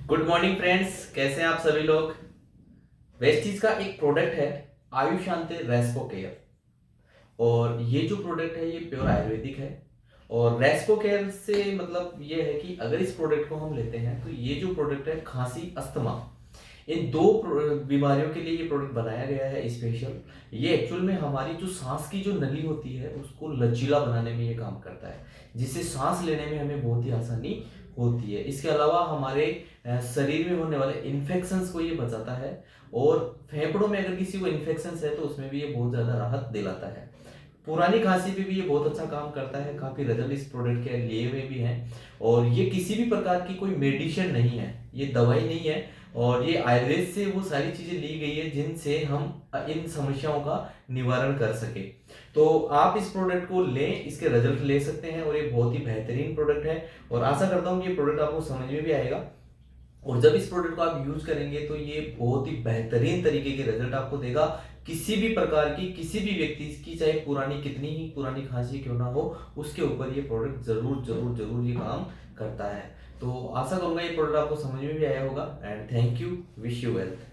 Good morning friends, कैसे हैं आप सभी लोग। वेस्टीज का एक प्रोडक्ट है आयुशांति रेस्पो केयर। और ये जो प्रोडक्ट है ये प्योर आयुर्वेदिक है। और रेस्पो केयर से मतलब ये है कि अगर इस प्रोडक्ट को हम लेते हैं तो ये जो प्रोडक्ट है खांसी अस्थमा इन दो बीमारियों के लिए ये प्रोडक्ट बनाया गया है स्पेशल। ये एक्चुअल में हमारी जो सांस की जो नली होती है उसको लचीला बनाने में ये काम करता है, जिससे सांस लेने में हमें बहुत ही आसानी होती है। इसके अलावा हमारे शरीर में होने वाले इन्फेक्शंस को ये बचाता है। और फेफड़ों में अगर किसी को इन्फेक्शंस है तो उसमें भी ये बहुत ज़्यादा राहत दिलाता है। पुरानी खांसी पे भी ये बहुत अच्छा काम करता है। काफ़ी रिजल्ट इस प्रोडक्ट के लिए हुए भी हैं। और ये किसी भी प्रकार की कोई मेडिसिन नहीं है, ये दवाई नहीं है। और ये आयुर्वेद से वो सारी चीज़ें ली गई है जिनसे हम इन समस्याओं का निवारण कर सके। तो आप इस प्रोडक्ट को लें, इसके रिजल्ट ले सकते हैं और ये बहुत ही बेहतरीन प्रोडक्ट है। और आशा करता हूँ कि ये प्रोडक्ट आपको समझ में भी आएगा। और जब इस प्रोडक्ट को आप यूज करेंगे तो ये बहुत ही बेहतरीन तरीके के रिजल्ट आपको देगा। किसी भी प्रकार की किसी भी व्यक्ति की चाहे पुरानी कितनी ही पुरानी खांसी क्यों ना हो, उसके ऊपर ये प्रोडक्ट जरूर जरूर जरूर ये काम करता है। तो आशा करूंगा ये प्रोडक्ट आपको समझ में भी आया होगा। And thank you, wish you wealth.